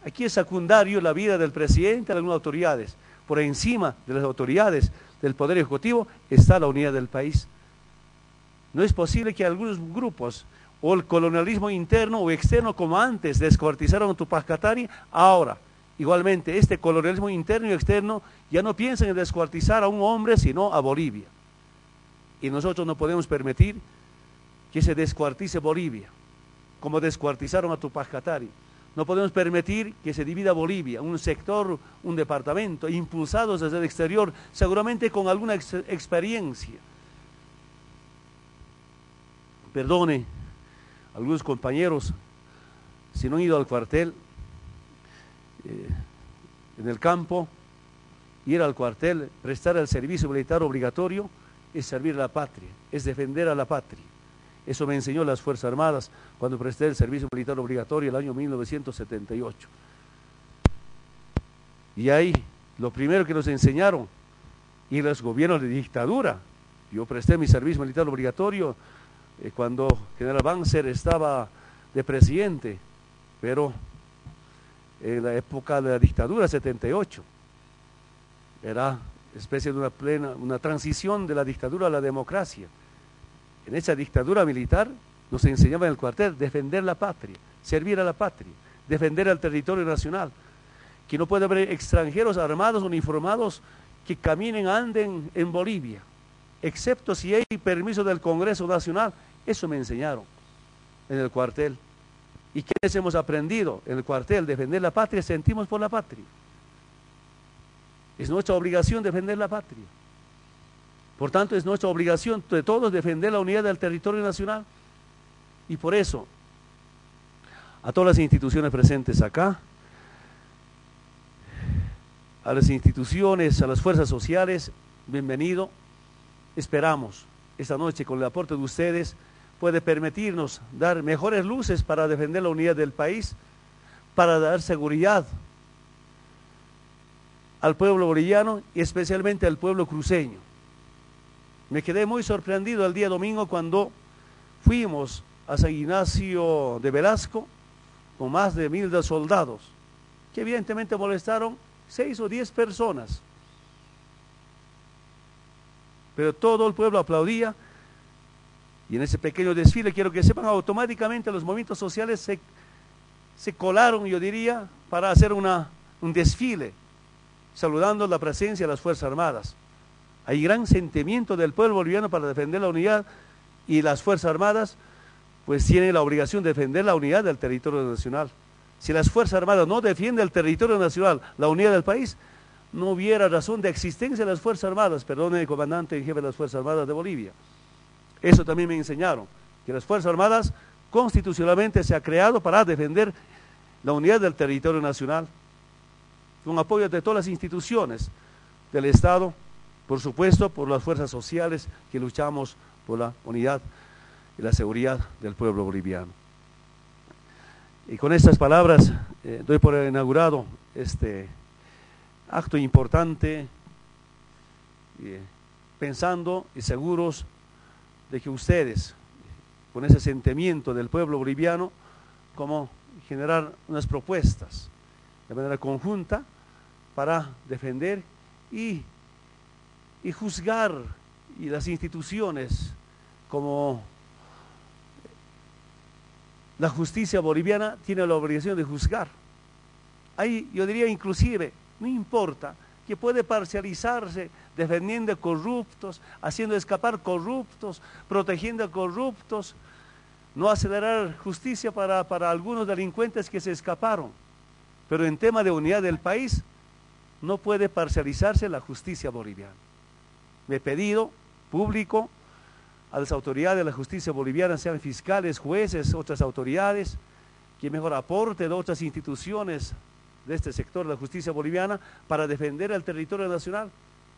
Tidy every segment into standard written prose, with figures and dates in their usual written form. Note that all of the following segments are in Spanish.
Aquí es secundario la vida del presidente, de algunas autoridades. Por encima de las autoridades del Poder Ejecutivo está la unidad del país. No es posible que algunos grupos, o el colonialismo interno o externo, como antes descuartizaron a Tupac Katari, ahora, igualmente, este colonialismo interno y externo ya no piensan en descuartizar a un hombre, sino a Bolivia. Y nosotros no podemos permitir que se descuartice Bolivia, como descuartizaron a Tupac Katari. No podemos permitir que se divida Bolivia, un sector, un departamento, impulsados desde el exterior, seguramente con alguna experiencia. Perdone, algunos compañeros, si no han ido al cuartel, en el campo, ir al cuartel, prestar el servicio militar obligatorio, es servir a la patria, es defender a la patria. Eso me enseñó las Fuerzas Armadas cuando presté el servicio militar obligatorio el año 1978. Y ahí, lo primero que nos enseñaron, y los gobiernos de dictadura, yo presté mi servicio militar obligatorio cuando General Banzer estaba de presidente, pero en la época de la dictadura, 78, era especie de una transición de la dictadura a la democracia. En esa dictadura militar nos enseñaba en el cuartel defender la patria, servir a la patria, defender el territorio nacional, que no puede haber extranjeros armados, uniformados, que caminen, anden en Bolivia, excepto si hay permiso del Congreso Nacional. Eso me enseñaron en el cuartel. ¿Y quienes hemos aprendido en el cuartel? Defender la patria, sentimos por la patria. Es nuestra obligación defender la patria. Por tanto, es nuestra obligación de todos defender la unidad del territorio nacional. Y por eso, a todas las instituciones presentes acá, a las instituciones, a las fuerzas sociales, bienvenido. Esperamos esta noche, con el aporte de ustedes, puede permitirnos dar mejores luces para defender la unidad del país, para dar seguridad al pueblo boliviano y especialmente al pueblo cruceño. Me quedé muy sorprendido el día domingo cuando fuimos a San Ignacio de Velasco con más de 1000 soldados, que evidentemente molestaron 6 o 10 personas. Pero todo el pueblo aplaudía, y en ese pequeño desfile, quiero que sepan, automáticamente los movimientos sociales se colaron, yo diría, para hacer un desfile, saludando la presencia de las Fuerzas Armadas. Hay gran sentimiento del pueblo boliviano para defender la unidad, y las Fuerzas Armadas pues tienen la obligación de defender la unidad del territorio nacional. Si las Fuerzas Armadas no defienden el territorio nacional, la unidad del país, no hubiera razón de existencia de las Fuerzas Armadas. Perdone, comandante y jefe de las Fuerzas Armadas de Bolivia. Eso también me enseñaron, que las Fuerzas Armadas constitucionalmente se ha creado para defender la unidad del territorio nacional, con apoyo de todas las instituciones del Estado, por supuesto, por las fuerzas sociales que luchamos por la unidad y la seguridad del pueblo boliviano. Y con estas palabras doy por inaugurado este acto importante, pensando y seguros de que ustedes, con ese sentimiento del pueblo boliviano, como generar unas propuestas de manera conjunta para defender y juzgar, y las instituciones como la justicia boliviana tiene la obligación de juzgar. Ahí yo diría inclusive, no importa, que puede parcializarse defendiendo a corruptos, haciendo escapar corruptos, protegiendo a corruptos, no acelerar justicia para algunos delincuentes que se escaparon. Pero en tema de unidad del país, no puede parcializarse la justicia boliviana. Me he pedido público a las autoridades de la justicia boliviana, sean fiscales, jueces, otras autoridades, que mejor aporte de otras instituciones de este sector de la justicia boliviana para defender el territorio nacional.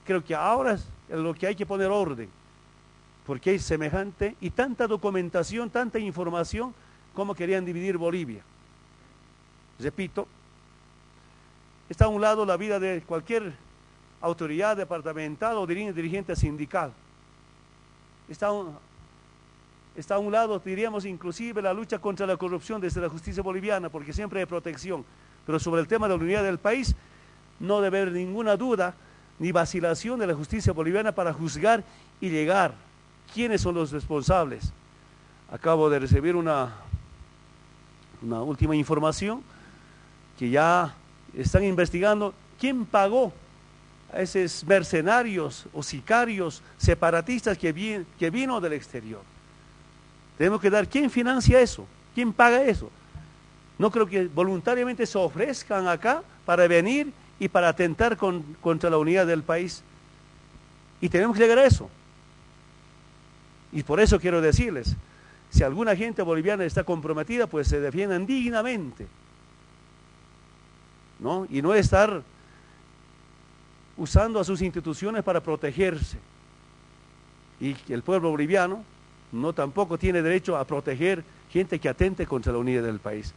Creo que ahora es lo que hay que poner orden, porque hay semejante y tanta documentación, tanta información, como querían dividir Bolivia. Repito, está a un lado la vida de cualquier autoridad departamental o dirigente sindical. Está a un lado, diríamos, inclusive la lucha contra la corrupción desde la justicia boliviana, porque siempre hay protección. Pero sobre el tema de la unidad del país, no debe haber ninguna duda ni vacilación de la justicia boliviana para juzgar y llegar quiénes son los responsables. Acabo de recibir una última información que ya están investigando quién pagó a esos mercenarios o sicarios separatistas que vino del exterior. Tenemos que dar quién financia eso, quién paga eso. No creo que voluntariamente se ofrezcan acá para venir y para atentar contra la unidad del país. Y tenemos que llegar a eso. Y por eso quiero decirles, si alguna gente boliviana está comprometida, pues se defiendan dignamente, ¿no? Y no estar usando a sus instituciones para protegerse. Y el pueblo boliviano no tampoco tiene derecho a proteger gente que atente contra la unidad del país.